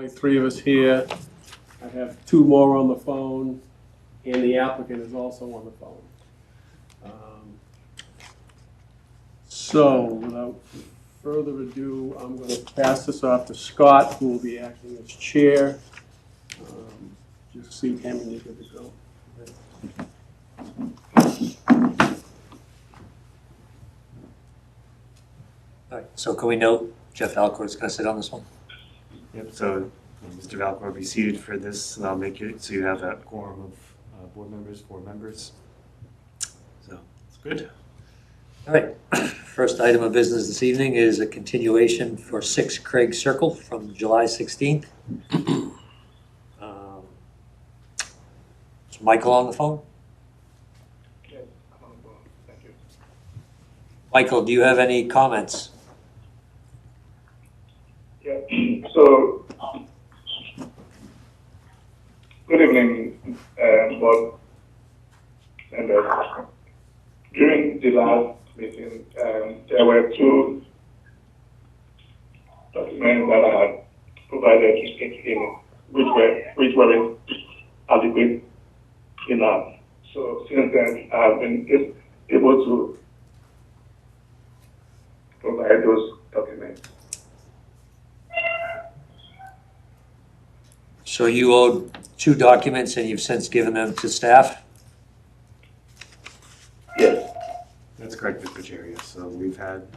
only 3 of us here. I have 2 more on the phone, and the applicant is also on the phone. So, without further ado, I'm going to pass this off to Scott, who will be acting as chair. Just see him and you're good to go. All right, so can we note Jeff Alcourt is going to sit on this one? Yep, so Mr. Valcourt will be seated for this, and I'll make it so you have that quorum of board members, 4 members. So it's good. All right, first item of business this evening is a continuation for 6 Craig Circle from July 16th. Is Michael on the phone? Yes, I'm on the phone. Thank you. Michael, do you have any comments? Yeah, so, good evening, board members. During the last meeting, there were 2 documents that I had provided in which weren't adequate enough. So since then, I have been able to provide those documents. So you owed 2 documents and you've since given them to staff? Yes. That's correct, Mr. Chair. Yes. So we've had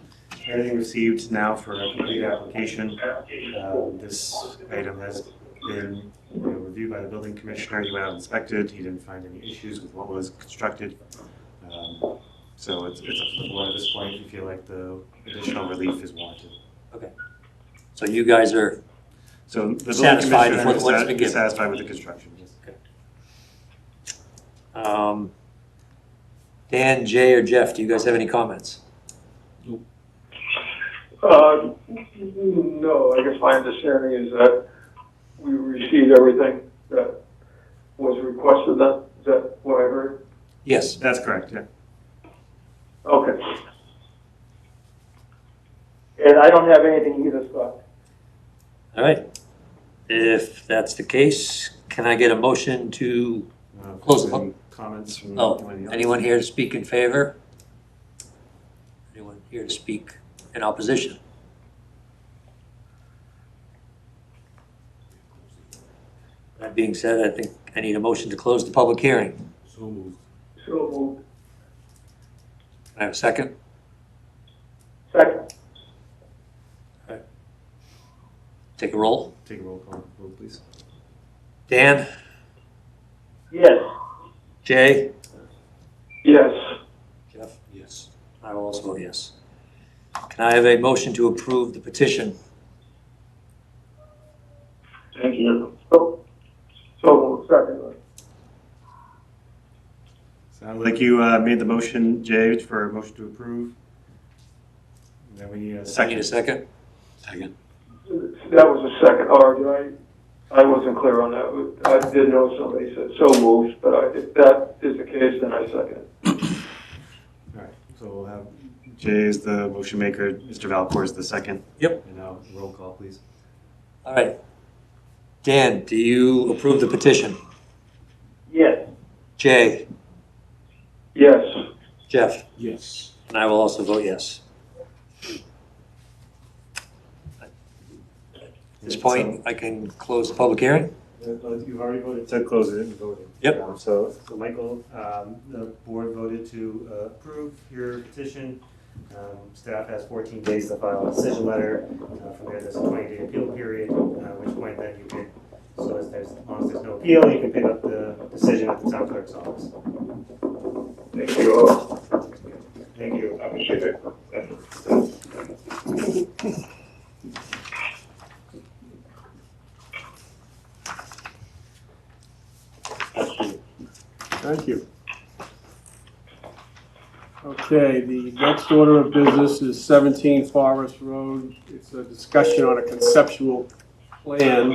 everything received now for a complete application. This item has been reviewed by the building commissioner. He went out and inspected. He didn't find any issues with what was constructed. So it's up to the board at this point if you feel like the additional relief is warranted. Okay. So you guys are So the satisfied building with what's commissioner been is given? satisfied with the construction. Yes. okay. Dan, Jay, or Jeff, do you guys have any comments? No, I guess my understanding is that we received everything that was requested then. Is that what I heard? Yes. That's correct, yeah. Okay. And I don't have anything either, Scott. All right. If that's the case, can I get a motion to close the Any public? comments from Anyone here to speak in favor? Anyone here to speak in opposition? That being said, I think I need a motion to close the public hearing. So moved. Can I have a second? Second. Take a roll. Take a roll call vote, please. Dan? Yes. Jay? Yes. Jeff? Yes. I will also vote yes. Can I have a motion to approve the petition? Thank you. So moved. Second. Sounds like you made the motion, Jay, for a motion to approve. And then we need a I second. need a second? Second. That was a second. Or did I wasn't clear on that. I did know somebody said so moved, but if that is the case, then I second it. All right, so we'll have Jay as the motion maker, Mr. Valcourt is the second. Yep. And now roll call, please. All right. Dan, do you approve the petition? Yes. Jay? Yes. Jeff? Yes. And I will also vote yes. At this point, I can close the public hearing? You've already voted to close it, you voted. Yep. So Michael, the board voted to approve your petition. Staff has 14 days to file a decision letter. From there, there's a 20-day appeal period, at which point then you can, so as long as there's no appeal, you can pick up the decision at the town clerk's office. Thank you all. Thank you. I appreciate it. Thank you. Okay, the next order of business is 17 Forest Road. It's a discussion on a conceptual plan.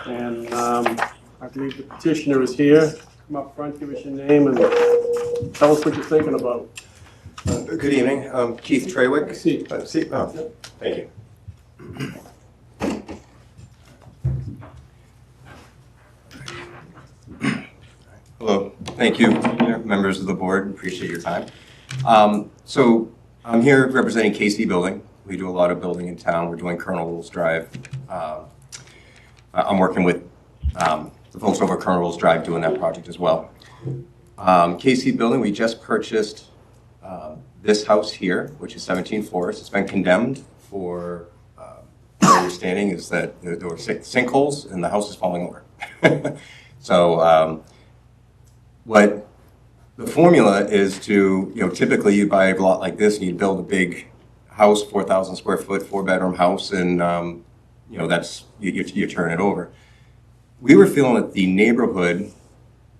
And I believe the petitioner is here. Come up front, give us your name, and tell us what you're thinking about. Good evening, I'm Keith Trawick. See. Thank you. Thank you, members of the board. Appreciate your time. So I'm here representing KC Building. We do a lot of building in town. We're doing Colonel Rules Drive. I'm working with the folks over at Colonel Rules Drive doing that project as well. KC Building, we just purchased this house here, which is 17 Forest. It's been condemned for, my understanding is that there were sinkholes and the house is falling over. So what the formula is to, typically you buy a lot like this and you build a big house, 4,000 square foot, 4-bedroom house, and that's, you turn it over. We were feeling that the neighborhood,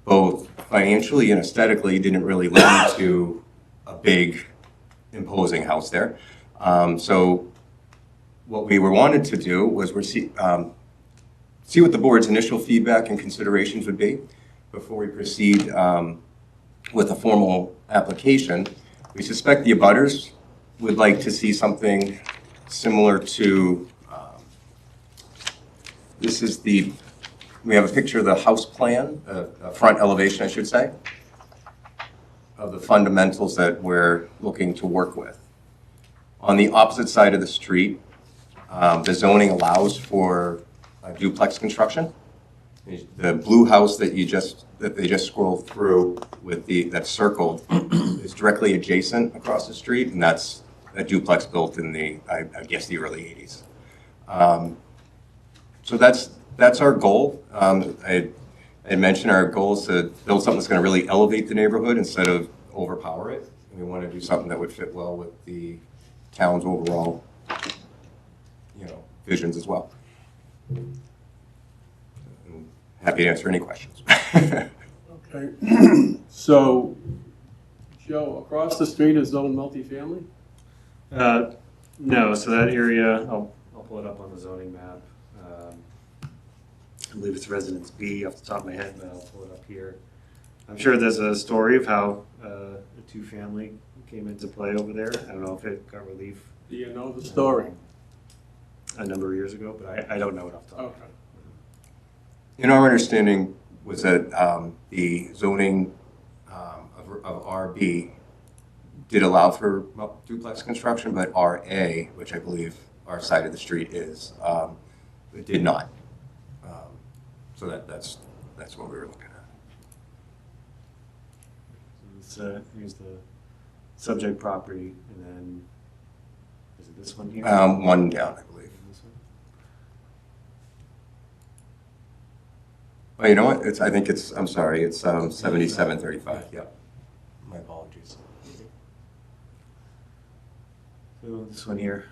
both financially and aesthetically, didn't really lend to a big imposing house there. So what we were wanted to do was see what the board's initial feedback and considerations would be before we proceed with a formal application. We suspect the abutters would like to see something similar to, we have a picture of the house plan, a front elevation, I should say, of the fundamentals that we're looking to work with. On the opposite side of the street, the zoning allows for duplex construction. The blue house that they just scrolled through with that's circled is directly adjacent across the street, and that's a duplex built in I guess the early 80s. So that's our goal. I mentioned our goal is to build something that's going to really elevate the neighborhood instead of overpower it. And we want to do something that would fit well with the town's overall, visions as well. Happy to answer any questions. Okay. So, Joe, across the street is zoned multifamily? No, so that area, I'll pull it up on the zoning map. I believe it's Residence B off the top of my head, but I'll pull it up here. I'm sure there's a story of how a two-family came into play over there. I don't know if it got relief Do you know the story? a number of years ago, but I don't know it off the top of my head. In our understanding was that the zoning of RB did allow for duplex construction, but RA, which I believe our side of the street is, it did not. So that's what we were looking at. So here's the subject property, and then is it this one here? One down, I believe. This one? Oh, you know what? I think it's 7735. Yep. My apologies. So this one here.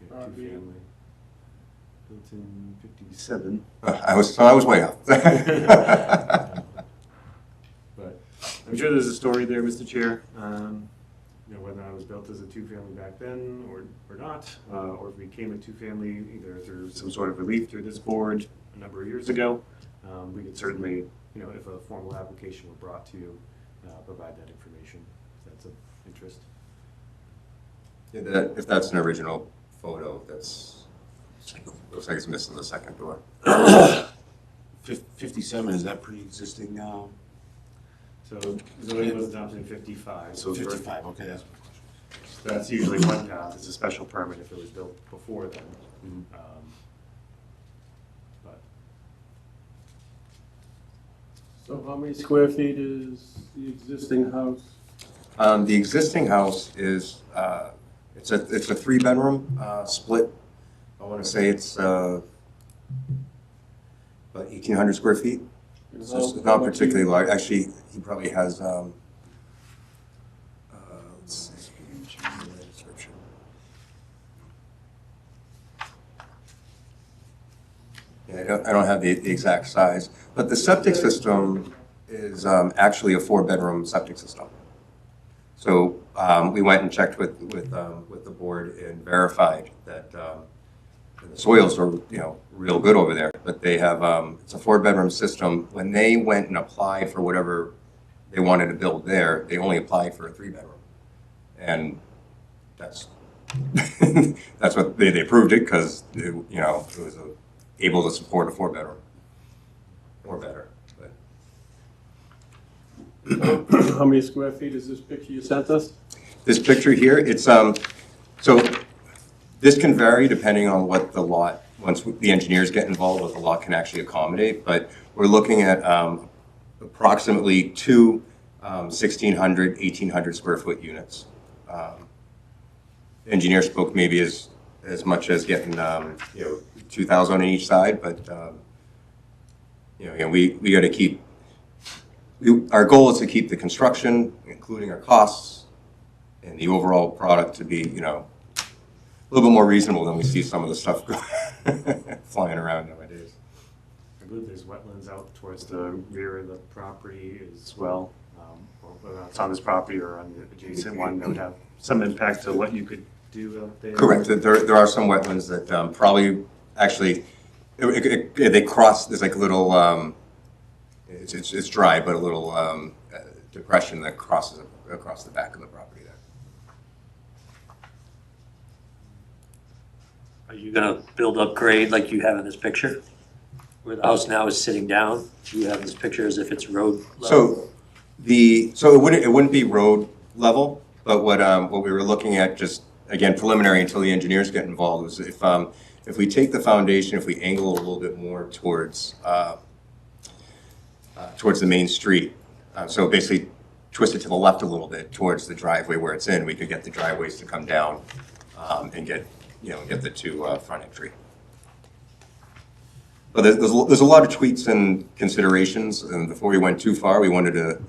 Two-family. Built in 57. I was way off. But I'm sure there's a story there, Mr. Chair. Whether it was built as a two-family back then or not, or if we became a two-family either through some sort of relief through this board a number of years ago, we could certainly, if a formal application were brought to you, provide that information if that's of interest. Yeah, if that's an original photo, looks like it's missing the second door. 57, is that pre-existing now? So zoning was adopted in 55. So 55, okay, that's that's usually one path. It's a special permit if it was built before then. But So how many square feet is the existing house? The existing house is it's a 3-bedroom split. I want to say it's about 1,800 square feet. So it's not particularly large. Actually, he probably has. Let's see. Description. Yeah, I don't have the exact size, but the septic system is actually a 4-bedroom septic system. So we went and checked with the board and verified that the soils are real good over there. But they have it's a 4-bedroom system. When they went and applied for whatever they wanted to build there, they only applied for a 3-bedroom, and that's that's what they approved it because it was able to support a 4-bedroom. or better. But How many square feet is this picture you sent us? this picture here, it's, so this can vary depending on what the lot, once the engineers get involved, what the lot can actually accommodate, but we're looking at approximately two 1,600, 1,800 square foot units. Engineer spoke maybe as much as getting, 2,000 on each side, but, again, we got to keep, our goal is to keep the construction, including our costs, and the overall product to be, a little bit more reasonable than we see some of the stuff flying around nowadays. I believe there's wetlands out towards the rear of the property as well. Or whether it's on this property or on the adjacent one, that would have some impact to what you could do out there. Correct. There are some wetlands that probably actually they cross. There's like a little. It's dry, but a little depression that crosses across the back of the property there. Are you gonna build up grade like you have in this picture? Where the house now is sitting down, you have this picture as if it's road level? So it wouldn't be road level, but what we were looking at, just again preliminary until the engineers get involved, was if we take the foundation, if we angle a little bit more towards the main street, so basically twist it to the left a little bit towards the driveway where it's in, we could get the driveways to come down and get the two front entry. But there's a lot of tweaks and considerations, and before we went too far, we wanted to,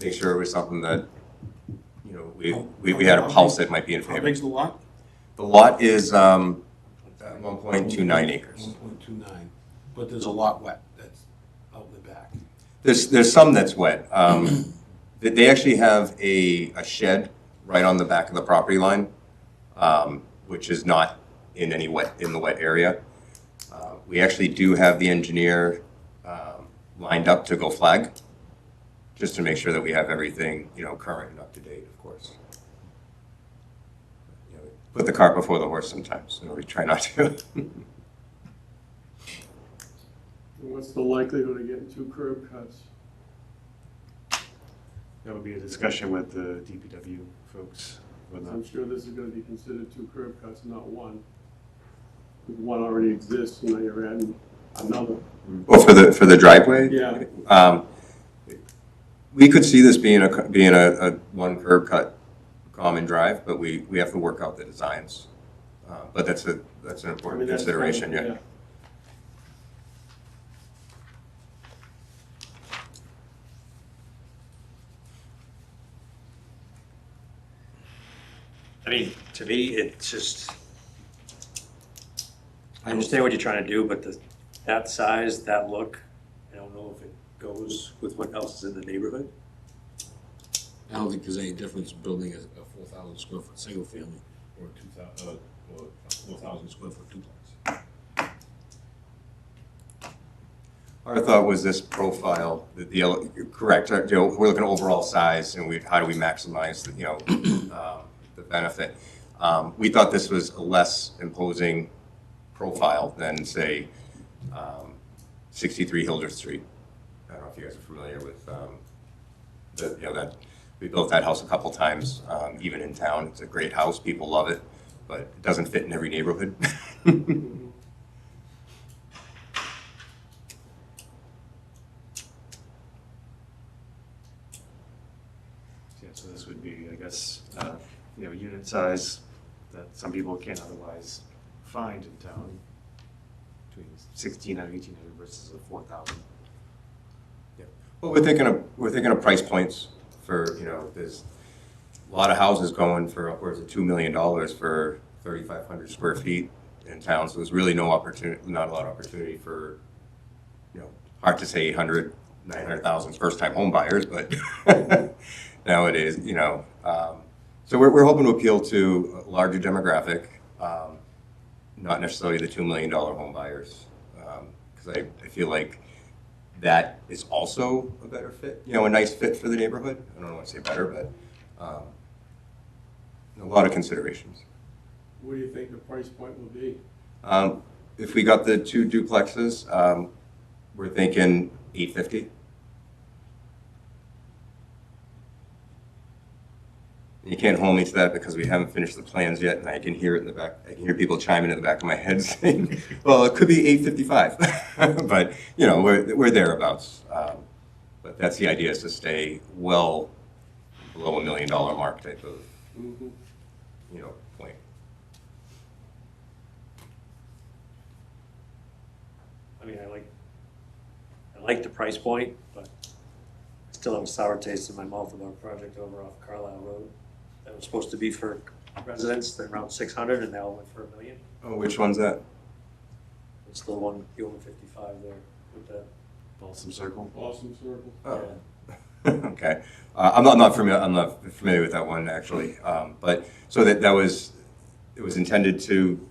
make sure it was something that, we had a pulse that might be in How favor. big's the lot? The lot is 1.29 acres. 1.29, but there's a lot wet that's out in the back. There's some that's wet. They actually have a shed right on the back of the property line, which is not in the wet area. We actually do have the engineer lined up to go flag, just to make sure that we have everything, current and up to date, of course. Put the cart before the horse sometimes, we try not to. What's the likelihood of getting two curb cuts? That would be a discussion with the DPW folks. I'm sure this is gonna be considered two curb cuts, not one. One already exists, and now you're adding another. Well, for the driveway? Yeah. We could see this being a one curb cut common drive, but we have to work out the designs. But that's an important consideration, yeah. I mean, to me, it's just, I understand what you're trying to do, but that size, that look, I don't know if it goes with what else is in the neighborhood. I don't think there's any difference building a 4,000 square foot single family or a 4,000 square foot duplex. Our thought was this profile, correct, we're looking at overall size and how do we maximize the benefit. We thought this was a less imposing profile than, say, 63 Hildreth Street. I don't know if you guys are familiar with that. We built that house a couple times, even in town. It's a great house, people love it, but it doesn't fit in every neighborhood. Yeah, so this would be, I guess, unit size that some people can't otherwise find in town, between 1,600 and 1,800 versus a 4,000. Well, we're thinking of price points for, there's a lot of houses going for upwards of $2 million for 3,500 square feet in town. So there's really not a lot of opportunity for, hard to say 800, 900,000 first time home buyers, but nowadays, so we're hoping to appeal to a larger demographic, not necessarily the $2 million home buyers, because I feel like that is also a better fit, a nice fit for the neighborhood. I don't want to say better, but a lot of considerations. What do you think the price point will be? If we got the two duplexes, We're thinking 850. You can't hold me to that because we haven't finished the plans yet, and I can hear it in the back. I can hear people chiming in the back of my head saying, "Well, it could be 855," but you know, we're thereabouts. But that's the idea: is to stay well below $1 million mark type of point. I mean, I like the price point, but I still have a sour taste in my mouth about a project over off Carlisle Road. That was supposed to be for residents, they're around 600 and they all went for $1 million. Oh, which one's that? It's the one, the over 55 there with the. Balsam Circle. Awesome circle. Oh. Okay. I'm not familiar with that one actually. But so it was intended to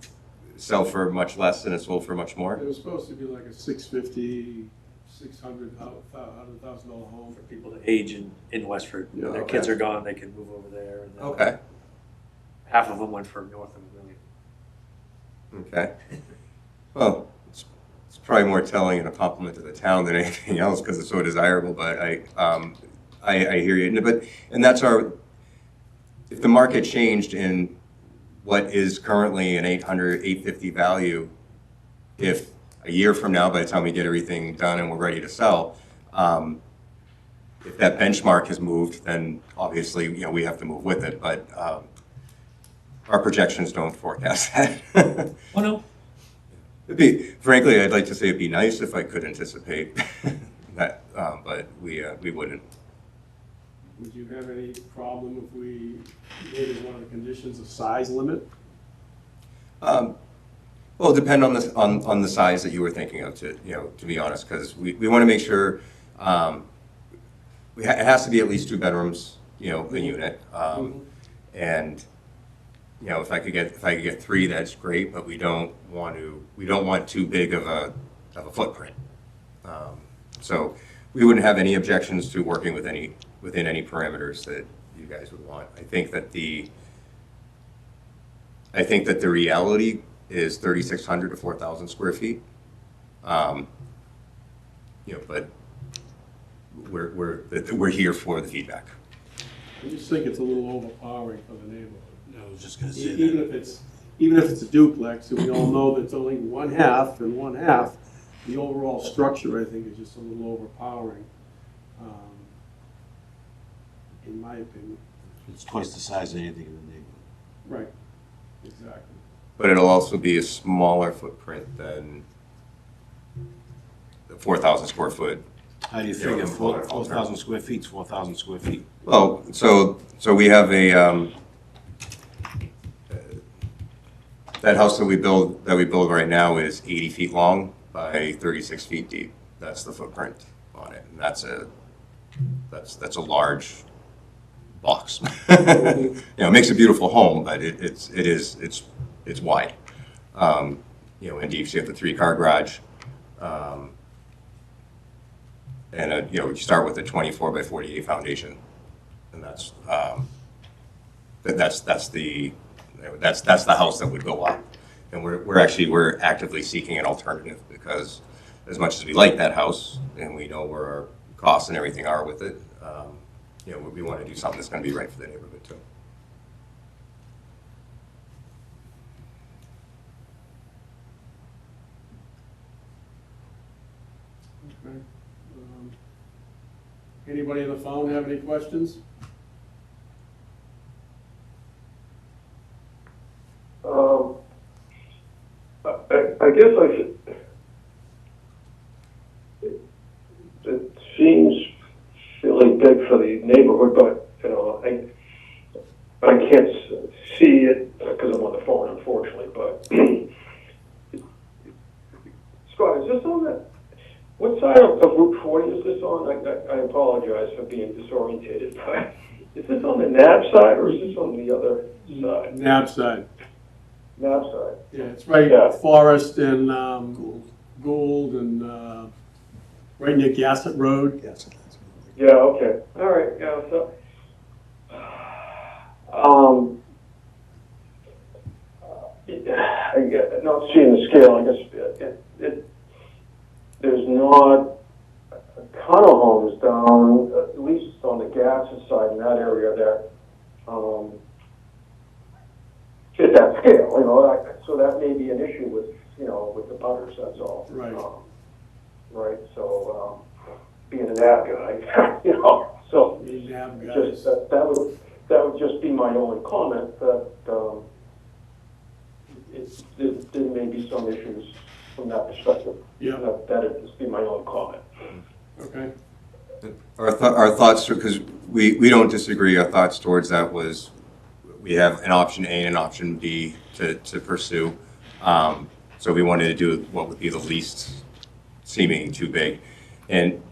sell for much less and it sold for much more. It was supposed to be like a $650,000, $100,000 home. For people that age in Westford, Yeah, their okay. kids are gone, they can move over there. And then Okay. half of them went for north of $1 million. Okay. Well, it's probably more telling and a compliment to the town than anything else because it's so desirable. But I hear you. And that's if the market changed in what is currently an 850 value, if a year from now, by the time we get everything done and we're ready to sell, if that benchmark has moved, then obviously we have to move with it. But our projections don't forecast that. Oh, no. Frankly, I'd like to say it'd be nice if I could anticipate that, but we wouldn't. Would you have any problem if we made as one of the conditions a size limit? Well, it'll depend on the size that you were thinking of, to be honest, because we want to make sure it has to be at least 2 bedrooms, a unit, and if I could get 3, that's great, but we don't want too big of a footprint. So we wouldn't have any objections to working within any parameters that you guys would want. I think that the reality is 3,600 to 4,000 square feet. But we're here for the feedback. I just think it's a little overpowering for the neighborhood. I was just gonna say Even that. if it's a duplex, and we all know that it's only one half and one half, the overall structure, I think, is just a little overpowering, in my opinion. It's twice the size of anything in the neighborhood. Right, exactly. But it'll also be a smaller footprint than the 4,000 square foot. How do you Yeah, figure well, 4,000 square feet is 4,000 square feet? Well, so we have that house that we build right now is 80 feet long by 36 feet deep. That's the footprint on it, and that's a large box. It makes a beautiful home, but it's wide. And deep. So you have the 3-car garage, and you start with a 24 by 48 foundation, and that's the house that would go up. And we're actively seeking an alternative because as much as we like that house and we know where our costs and everything are with it, we want to do something that's going to be right for the neighborhood too. Okay. Anybody on the phone have any questions? I guess it seems really big for the neighborhood, but, I can't see it because I'm on the phone, unfortunately, but Scott, is this on what side of Route 40 is this on? I apologize for being disorientated, but is this on the NAB side or is this on the other side? NAB side. NAB side. Yeah, it's right, Yeah. Forest and Gould and right near Gassett Road. Yeah, okay, all right, yeah, so, not seeing the scale, I guess, there's not a ton of homes down, at least on the Gadsden side in that area that fit that scale, you know, so that may be an issue with, you know, with the butters, that's all. Right. Right, so, being an ad guy, you know, so, The NAB just, guys. that would just be my only comment, that, there may be some issues from that perspective. Yeah, That'd just be my own comment. okay. Our thoughts, because we don't disagree, our thoughts towards that was, we have an option A and an option B to pursue. So we wanted to do what would be the least seeming too big. And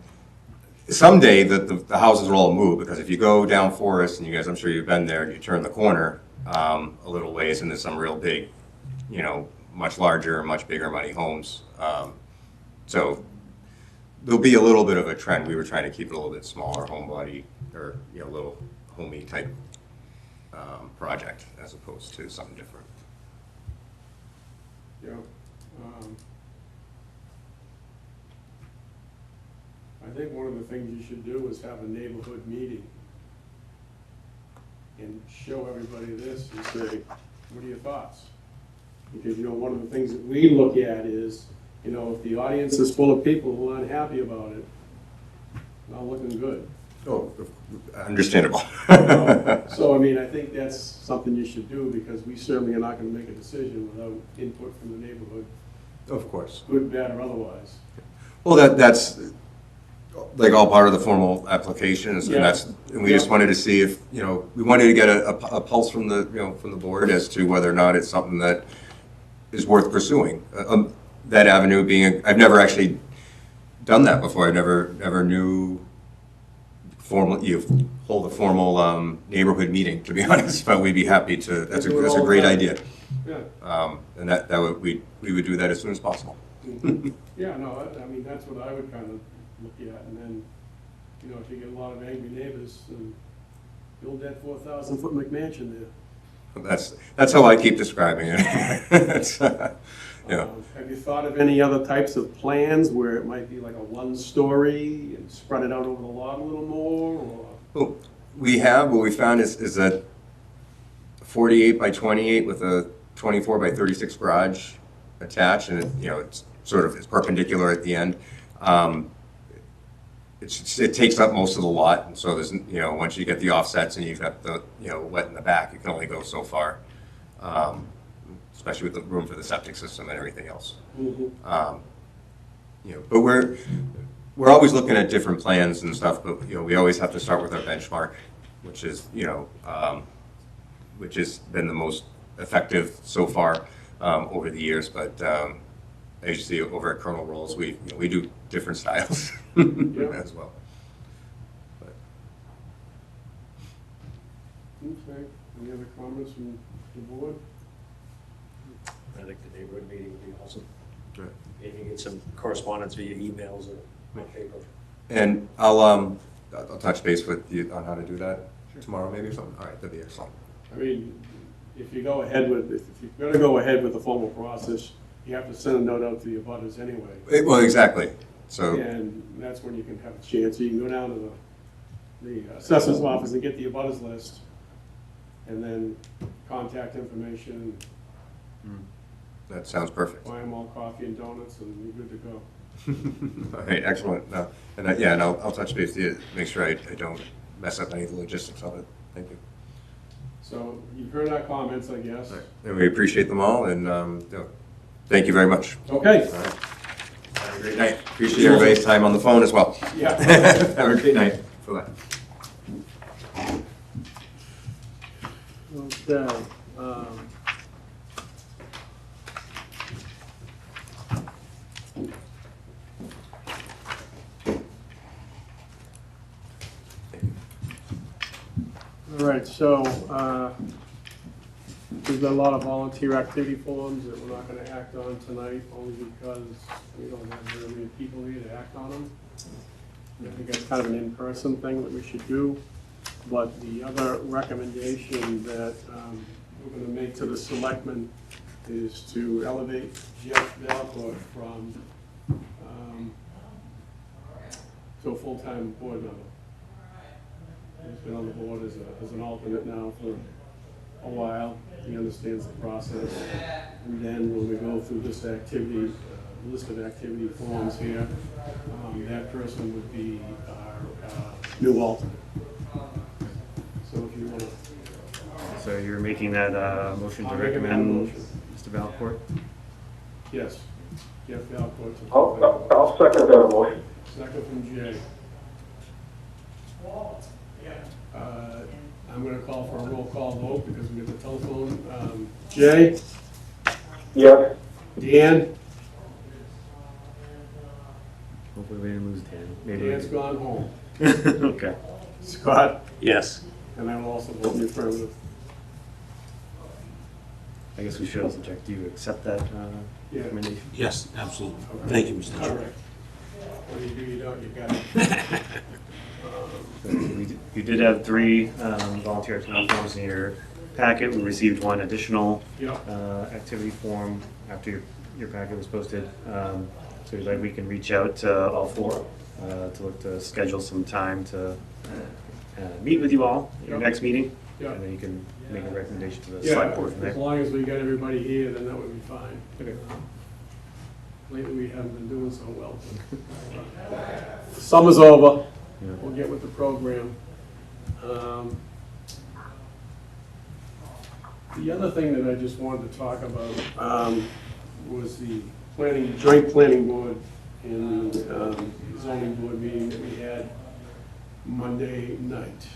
someday the houses will all move, because if you go down Forest, and you guys, I'm sure you've been there, and you turn the corner a little ways, and there's some real big, you know, much larger, much bigger money homes. So there'll be a little bit of a trend. We were trying to keep it a little bit smaller, home body, or, you know, little homey type project, as opposed to something different. Yeah. I think one of the things you should do is have a neighborhood meeting and show everybody this and say, what are your thoughts? Because, you know, one of the things that we look at is, you know, if the audience is full of people who aren't happy about it, not looking good. Oh, understandable. So, I mean, I think that's something you should do, because we certainly are not gonna make a decision without input from the neighborhood, Of course. good, bad, or otherwise. Well, that's like all part of the formal applications, and Yeah. and we just wanted to see if, you know, we wanted to get a pulse from the, you know, from the board as to whether or not it's something that is worth pursuing. That avenue being, I've never actually done that before. I never knew you hold a formal neighborhood meeting, to be honest, but we'd be happy to, that's a great idea. Yeah. And that would, we would do that as soon as possible. Yeah, no, I mean, that's what I would kind of look at, and then, you know, if you get a lot of angry neighbors, then build that 4,000-foot McMansion there. That's how I keep describing it. It's, yeah. Have you thought of any other types of plans where it might be like a one-story and spread it out over the lot a little more, or? Well, we have, what we found is that 48 by 28 with a 24 by 36 garage attached, and you know, it's sort of, it's perpendicular at the end. It takes up most of the lot, and so there's, you know, once you get the offsets and you've got the, you know, wet in the back, you can only go so far, especially with the room for the septic system and everything else. Mm-hmm. You know, but we're always looking at different plans and stuff, but you know, we always have to start with our benchmark, which is, you know, which has been the most effective so far over the years. But as you see over at Colonel Rolls, we do different styles as well. But. Okay, any other comments from the board? I think the neighborhood meeting would be awesome. Good. Maybe get some correspondence via emails or paper. And I'll touch base with you on how to do that tomorrow, maybe or something. All right, that'd be excellent. I mean, if you go ahead with, if you're gonna go ahead with the formal process, you have to send a note out to the abutters anyway. Well, exactly. So. And that's when you can have a chance. You can go down to the assessor's office and get the abutters list, and then contact information, That sounds perfect. buy them all coffee and donuts, and you're good to go. All right, excellent. No, and I'll touch base with you, make sure I don't mess up any of the logistics of it. Thank you. So you've heard our comments, I guess. All right. And we appreciate them all, and you know, thank you very much. Okay. All right. Have a great night. Appreciate everybody's time on the phone as well. Yeah. Have a great night. Bye-bye. Okay. All right, so we've got a lot of volunteer activity forms that we're not going to act on tonight, only because we don't have very many people here to act on them. I think that's kind of an in-person thing that we should do. But the other recommendation that we're going to make to the selectmen is to elevate Jeff Belcourt from to a full-time board member. He's been on the board as an alternate now for a while. He understands the process. And then when we go through this activity, list of activity forms here, that person would be our new alternate. So if you want to. So you're making that motion to I'll make that recommend motion. Mr. Valcourt? Yes. Jeff Valcourt. I'll second that motion. Second from Jay. I'm going to call for a roll call vote because we have the telephone. Jay? Yes. Dan? Hopefully we didn't lose Dan. Maybe. Dan's gone home. Okay. Scott? Yes. And I will also vote in the affirmative. I guess we should also check, do you accept that Yeah. recommendation? Yes, absolutely. Thank you, Mr. All Chair. right. What do, you got it. You did have 3 volunteer activity forms in your packet. We received 1 additional Yep. activity form after your packet was posted. So like we can reach out to all 4 to look to schedule some time to meet with you all at your Yep. next meeting. Yep. And then you can make a recommendation to the Yeah, select board from as there. long as we got everybody here, then that would be fine. Okay. Lately, we haven't been doing so well. Summer's over. Yeah. We'll get with the program. The other thing that I just wanted to talk about was the joint planning board and zoning board meeting that we had Monday night.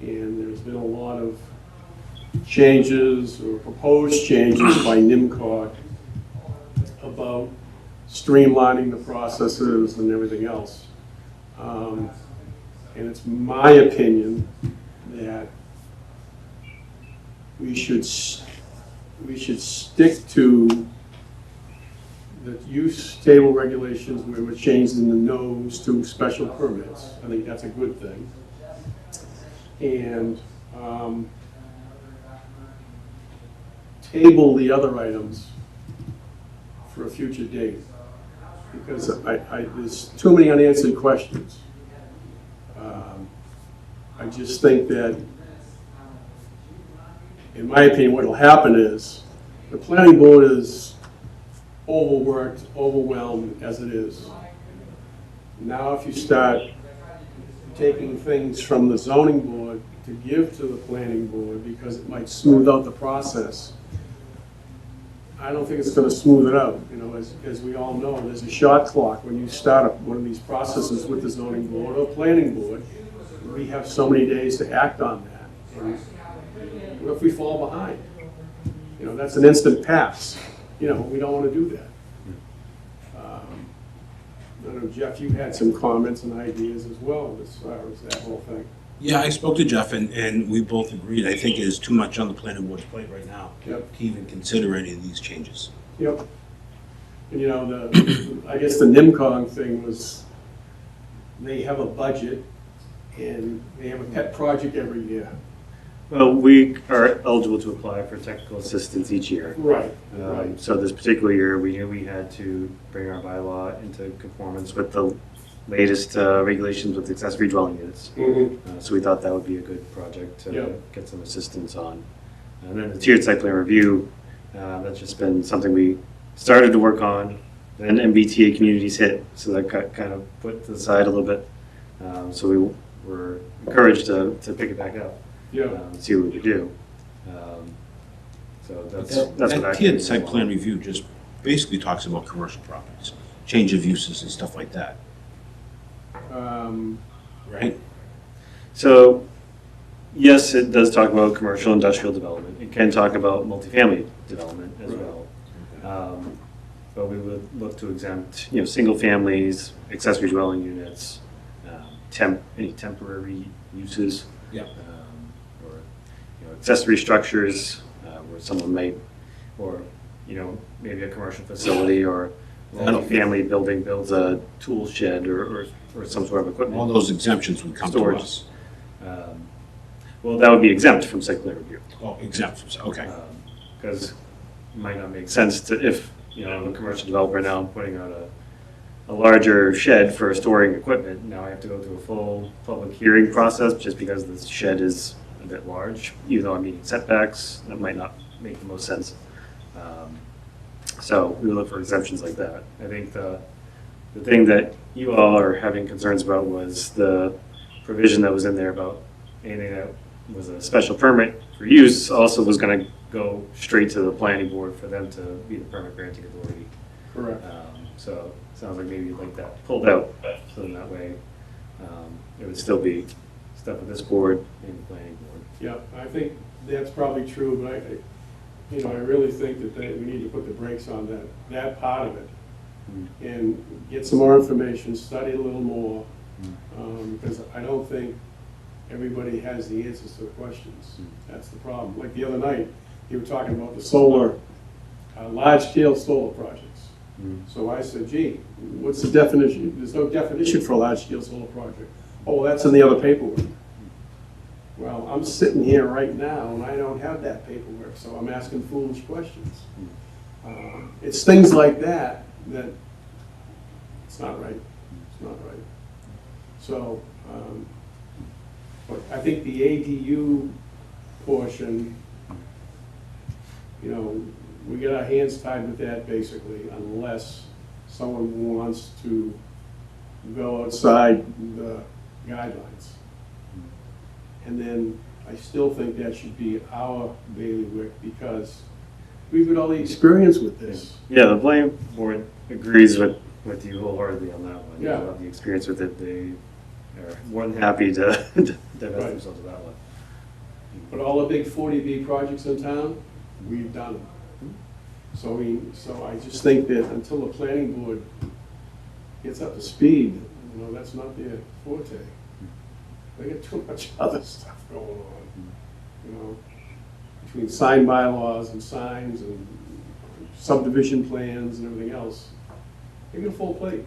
And there's been a lot of changes or proposed changes by NIMCOG about streamlining the processes and everything else. And it's my opinion that we should stick to the use table regulations where we're changing the no's to special permits. I think that's a good thing. And table the other items for a future date, because there's too many unanswered questions. I just think that, in my opinion, what will happen is the planning board is overworked, overwhelmed as it is. Now, if you start taking things from the zoning board to give to the planning board because it might smooth out the process, I don't think it's going to smooth it out. You know, as we all know, there's a shot clock when you start one of these processes with the zoning board or planning board. We have so many days to act on that. And what if we fall behind? You know, that's an instant pass. You know, we don't want to do that. I know, Jeff, you had some comments and ideas as well as far as that whole thing. Yeah, I spoke to Jeff and we both agreed. I think it is too much on the planning board's plate right now Yep. to even consider any of these changes. Yep. And you know, I guess the NIMCOG thing was, they have a budget and they have a pet project every year. Well, we are eligible to apply for technical assistance each year. Right. So this particular year, we knew we had to bring our bylaw into conformance with the latest regulations with accessory dwelling units. So we thought that would be a good project to Yep. get some assistance on. And then the tiered site plan review, that's just been something we started to work on. Then MBTA communities hit, so that got kind of put to the side a little bit. So we were encouraged to pick it back up. Yeah. See what we could do. So that's what I That tiered site plan review just basically talks about commercial properties, change of uses and stuff like that, right? So, yes, it does talk about commercial industrial development. It can talk about multifamily development as well. But we would look to exempt, single families, accessory dwelling units, any temporary uses. Yeah. Or, accessory structures where someone may, or, maybe a commercial facility or multifamily building builds a tool shed or some sort of equipment. All those exemptions would come to Storage. us. Well, that would be exempt from site plan review. Oh, exempt, okay. Because it might not make sense to, if, I'm a commercial developer now, I'm putting out a larger shed for storing equipment. Now I have to go through a full public hearing process just because the shed is a bit large, even though I'm meeting setbacks, that might not make the most sense. So we look for exemptions like that. I think the thing that you all are having concerns about was the provision that was in there about anything that was a special permit for use also was going to go straight to the planning board for them to be the permit granting authority. Correct. So it sounds like maybe you'd like that pulled out, so in that way it would still be stuff with this board and the planning board. Yeah, I think that's probably true, but I really think that we need to put the brakes on that part of it and get some more information, study a little more, because I don't think everybody has the answers to the questions. That's the problem. Like the other night, you were talking about the solar, large-scale solar projects. So I said, gee, what's the definition? There's no definition for a large-scale solar project. Oh, that's in the other paperwork. Well, I'm sitting here right now and I don't have that paperwork, so I'm asking foolish questions. It's things like that it's not right. It's not right. So, but I think the ADU portion, we get our hands tied with that basically, unless someone wants to go outside the guidelines. And then I still think that should be our bailiwick because we've got all the experience with this. Yeah, the planning board agrees with you wholeheartedly on that one. Yeah. They have the experience with it. They are more than happy to divest Right. themselves of that one. But all the big 40B projects in town, we've done them. So I just think that until the planning board gets up to speed, that's not their forte. They got too much other stuff going on, between sign bylaws and signs and subdivision plans and everything else. They get a full plate.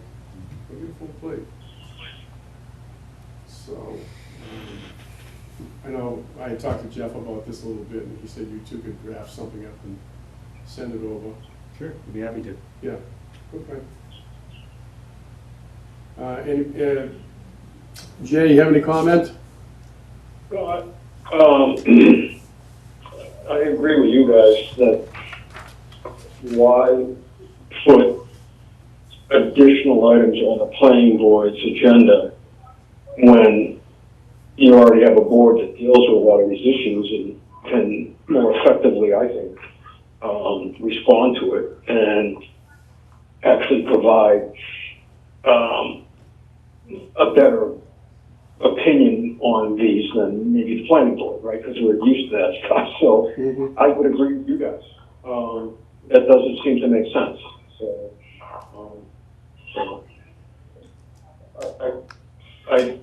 They get a full plate. So, I know I had talked to Jeff about this a little bit, and he said you two could draft something up and send it over. Sure, we'd be happy to. Yeah, okay. Jay, you have any comment? Well, I agree with you guys that why put additional items on the planning board's agenda when you already have a board that deals with a lot of these issues and can more effectively, I think, respond to it and actually provide a better opinion on these than maybe the planning board, right? Because we're used to that stuff. So I would agree with you guys. That doesn't seem to make sense. So, I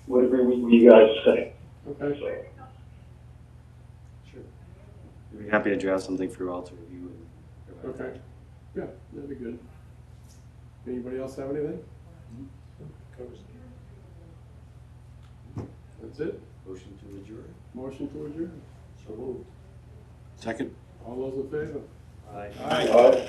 would agree with what you guys say. Okay. Sure. We'd be happy to draft something for you all to review. Okay. Yeah, that'd be good. Anybody else have anything? That's it? Motion to adjourn. Motion to adjourn. So moved. Second. All those in favor? Aye. Aye. All right.